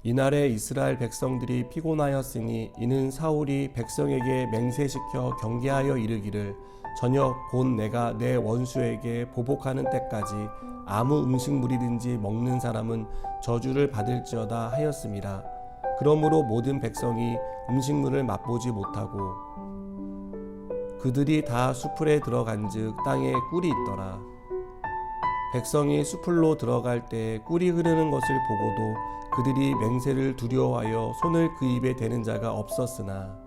이날에 이스라엘 백성들이 피곤하였으니 이는 사울이 백성에게 맹세시켜 경계하여 이르기를 저녁 곧 내가 내 원수에게 보복하는 때까지 아무 음식물이든지 먹는 사람은 저주를 받을지어다 하였음이라. 그러므로 모든 백성이 음식물을 맛보지 못하고 그들이 다 수풀에 들어간즉 땅에 꿀이 있더라. 백성이 수풀로 들어갈 때 꿀이 흐르는 것을 보고도 그들이 맹세를 두려워하여 손을 그 입에 대는 자가 없었으나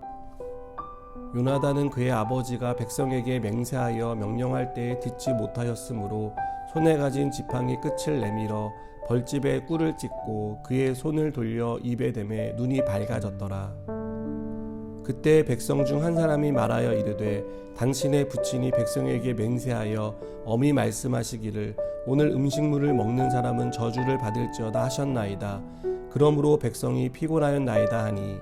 요나단은 그의 아버지가 백성에게 맹세하여 명령할 때에 듣지 못하였으므로 손에 가진 지팡이 끝을 내밀어 벌집에 꿀을 찍고 그의 손을 돌려 입에 대매 눈이 밝아졌더라. 그때 백성 중 한 사람이 말하여 이르되 당신의 부친이 백성에게 맹세하여 엄히 말씀하시기를 오늘 음식물을 먹는 사람은 저주를 받을지어다 하셨나이다. 그러므로 백성이 피곤하였나이다 하니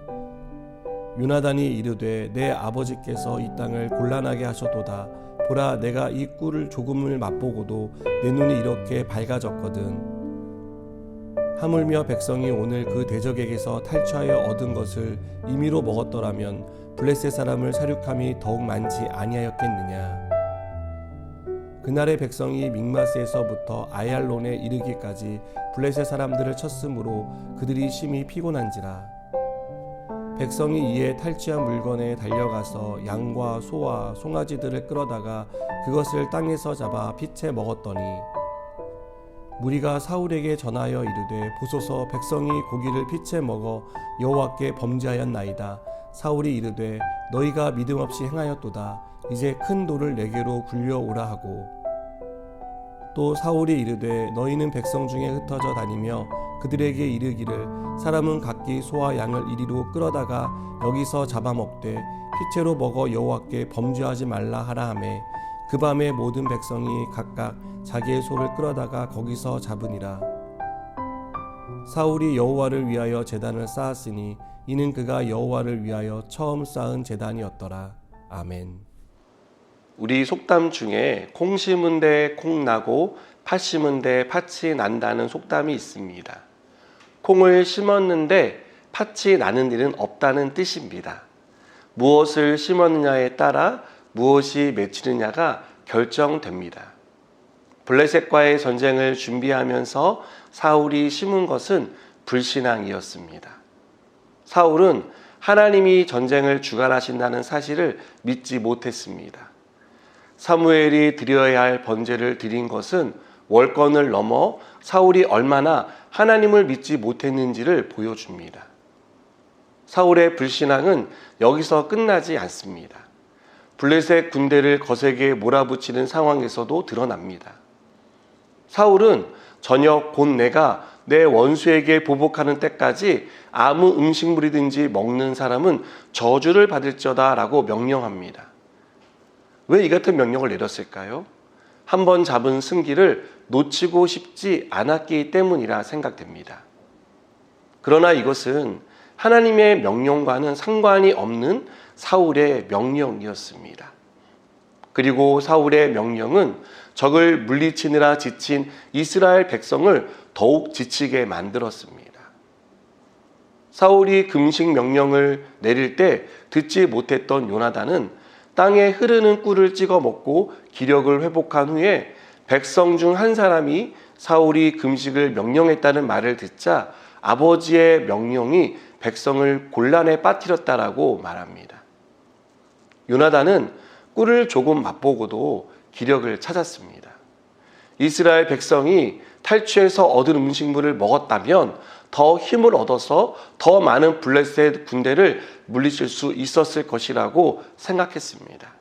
요나단이 이르되 내 아버지께서 이 땅을 곤란하게 하셨도다. 보라 내가 이 꿀을 조금을 맛보고도 내 눈이 이렇게 밝아졌거든. 하물며 백성이 오늘 그 대적에게서 탈취하여 얻은 것을 임의로 먹었더라면 블레셋 사람을 사륙함이 더욱 많지 아니하였겠느냐. 그날의 백성이 믹마스에서부터 아얄론에 이르기까지 블레셋 사람들을 쳤으므로 그들이 심히 피곤한지라. 백성이 이에 탈취한 물건에 달려가서 양과 소와 송아지들을 끌어다가 그것을 땅에서 잡아 피채 먹었더니 무리가 사울에게 전하여 이르되 보소서 백성이 고기를 피채 먹어 여호와께 범죄하였나이다. 사울이 이르되 너희가 믿음 없이 행하였도다. 이제 큰 돌을 내게로 굴려오라 하고 또 사울이 이르되 너희는 백성 중에 흩어져 다니며 그들에게 이르기를 사람은 각기 소와 양을 이리로 끌어다가 여기서 잡아먹되 피채로 먹어 여호와께 범죄하지 말라 하라 하매 그 밤에 모든 백성이 각각 자기의 소를 끌어다가 거기서 잡으니라. 사울이 여호와를 위하여 제단을 쌓았으니 이는 그가 여호와를 위하여 처음 쌓은 제단이었더라. 아멘. 우리 속담 중에 콩 심은 데 콩 나고 팥 심은 데 팥이 난다는 속담이 있습니다. 콩을 심었는데 팥이 나는 일은 없다는 뜻입니다. 무엇을 심었느냐에 따라 무엇이 맺히느냐가 결정됩니다. 블레셋과의 전쟁을 준비하면서 사울이 심은 것은 불신앙이었습니다. 사울은 하나님이 전쟁을 주관하신다는 사실을 믿지 못했습니다. 사무엘이 드려야 할 번제를 드린 것은 월권을 넘어 사울이 얼마나 하나님을 믿지 못했는지를 보여줍니다. 사울의 불신앙은 여기서 끝나지 않습니다. 블레셋 군대를 거세게 몰아붙이는 상황에서도 드러납니다. 사울은 저녁 곧 내가 내 원수에게 보복하는 때까지 아무 음식물이든지 먹는 사람은 저주를 받을지어다 라고 명령합니다. 왜 이 같은 명령을 내렸을까요? 한번 잡은 승기를 놓치고 싶지 않았기 때문이라 생각됩니다. 그러나 이것은 하나님의 명령과는 상관이 없는 사울의 명령이었습니다. 그리고 사울의 명령은 적을 물리치느라 지친 이스라엘 백성을 더욱 지치게 만들었습니다. 사울이 금식 명령을 내릴 때 듣지 못했던 요나단은 땅에 흐르는 꿀을 찍어 먹고 기력을 회복한 후에 백성 중 한 사람이 사울이 금식을 명령했다는 말을 듣자 아버지의 명령이 백성을 곤란에 빠뜨렸다라고 말합니다. 요나단은 꿀을 조금 맛보고도 기력을 찾았습니다. 이스라엘 백성이 탈취해서 얻은 음식물을 먹었다면 더 힘을 얻어서 더 많은 블레셋 군대를 물리칠 수 있었을 것이라고 생각했습니다.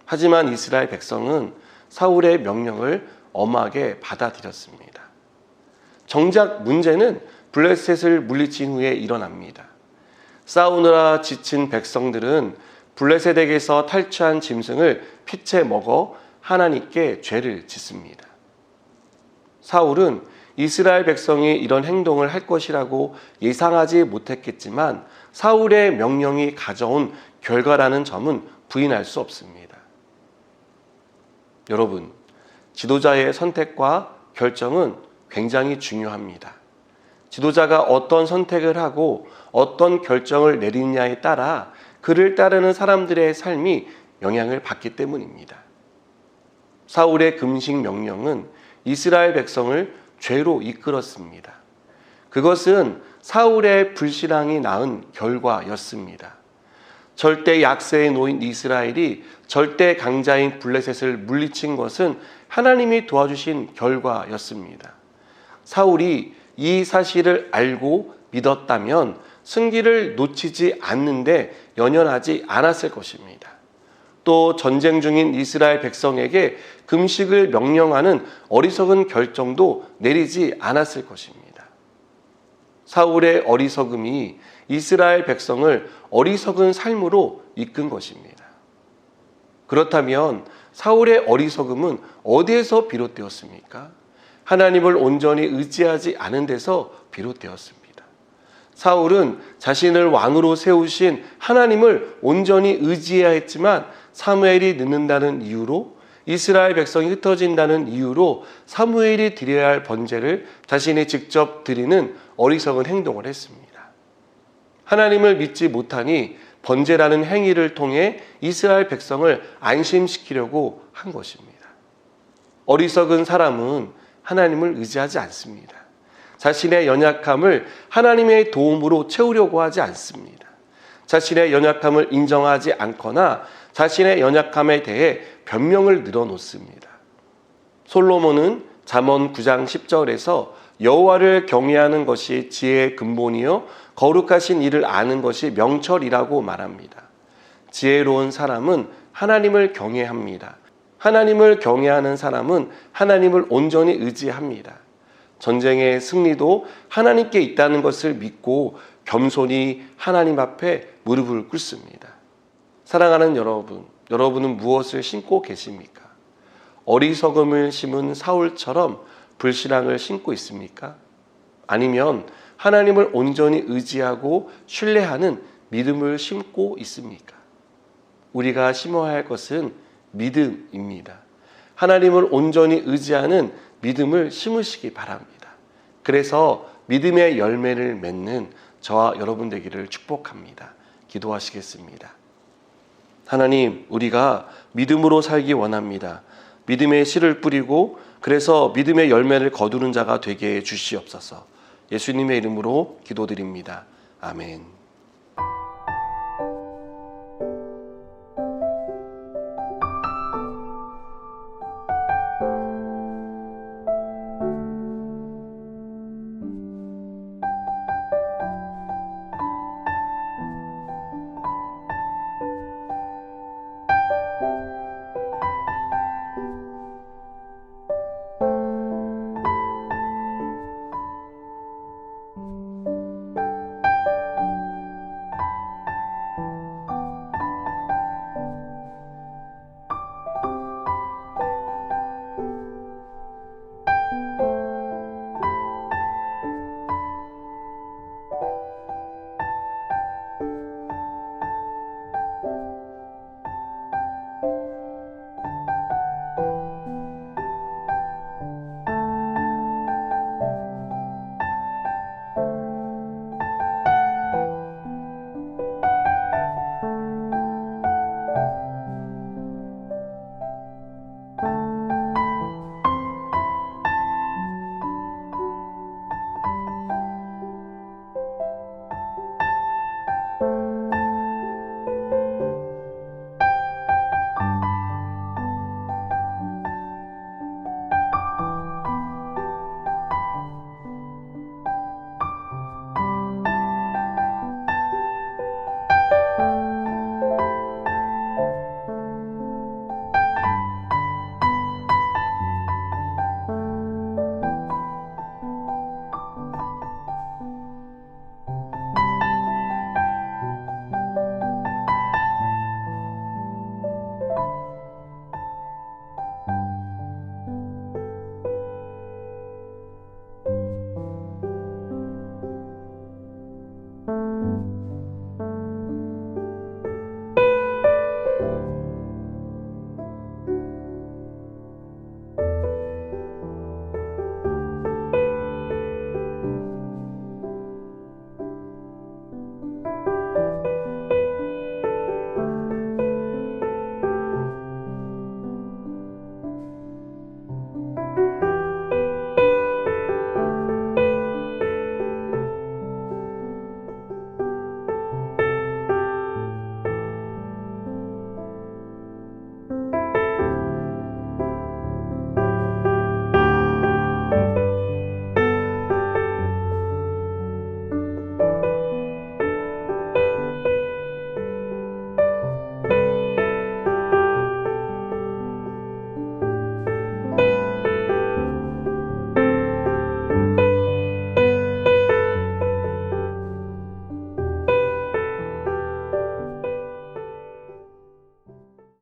하지만 이스라엘 백성은 사울의 명령을 엄하게 받아들였습니다. 정작 문제는 블레셋을 물리친 후에 일어납니다. 싸우느라 지친 백성들은 블레셋에게서 탈취한 짐승을 피채 먹어 하나님께 죄를 짓습니다. 사울은 이스라엘 백성이 이런 행동을 할 것이라고 예상하지 못했겠지만 사울의 명령이 가져온 결과라는 점은 부인할 수 없습니다. 여러분, 지도자의 선택과 결정은 굉장히 중요합니다. 지도자가 어떤 선택을 하고 어떤 결정을 내리느냐에 따라 그를 따르는 사람들의 삶이 영향을 받기 때문입니다. 사울의 금식 명령은 이스라엘 백성을 죄로 이끌었습니다. 그것은 사울의 불신앙이 낳은 결과였습니다. 절대 약세에 놓인 이스라엘이 절대 강자인 블레셋을 물리친 것은 하나님이 도와주신 결과였습니다. 사울이 이 사실을 알고 믿었다면 승기를 놓치지 않는데 연연하지 않았을 것입니다. 또 전쟁 중인 이스라엘 백성에게 금식을 명령하는 어리석은 결정도 내리지 않았을 것입니다. 사울의 어리석음이 이스라엘 백성을 어리석은 삶으로 이끈 것입니다. 그렇다면 사울의 어리석음은 어디에서 비롯되었습니까? 하나님을 온전히 의지하지 않은 데서 비롯되었습니다. 사울은 자신을 왕으로 세우신 하나님을 온전히 의지해야 했지만 사무엘이 늦는다는 이유로, 이스라엘 백성이 흩어진다는 이유로 사무엘이 드려야 할 번제를 자신이 직접 드리는 어리석은 행동을 했습니다. 하나님을 믿지 못하니 번제라는 행위를 통해 이스라엘 백성을 안심시키려고 한 것입니다. 어리석은 사람은 하나님을 의지하지 않습니다. 자신의 연약함을 하나님의 도움으로 채우려고 하지 않습니다. 자신의 연약함을 인정하지 않거나 자신의 연약함에 대해 변명을 늘어놓습니다. 솔로몬은 잠언 9장 10절에서 여호와를 경외하는 것이 지혜의 근본이요 거룩하신 일을 아는 것이 명철이라고 말합니다. 지혜로운 사람은 하나님을 경외합니다. 하나님을 경외하는 사람은 하나님을 온전히 의지합니다. 전쟁의 승리도 하나님께 있다는 것을 믿고 겸손히 하나님 앞에 무릎을 꿇습니다. 사랑하는 여러분, 여러분은 무엇을 신고 계십니까? 어리석음을 심은 사울처럼 불신앙을 신고 있습니까? 아니면 하나님을 온전히 의지하고 신뢰하는 믿음을 심고 있습니까? 우리가 심어야 할 것은 믿음입니다. 하나님을 온전히 의지하는 믿음을 심으시기 바랍니다. 그래서 믿음의 열매를 맺는 저와 여러분 되기를 축복합니다. 기도하시겠습니다. 하나님, 우리가 믿음으로 살기 원합니다. 믿음의 씨를 뿌리고 그래서 믿음의 열매를 거두는 자가 되게 해 주시옵소서. 예수님의 이름으로 기도드립니다. 아멘.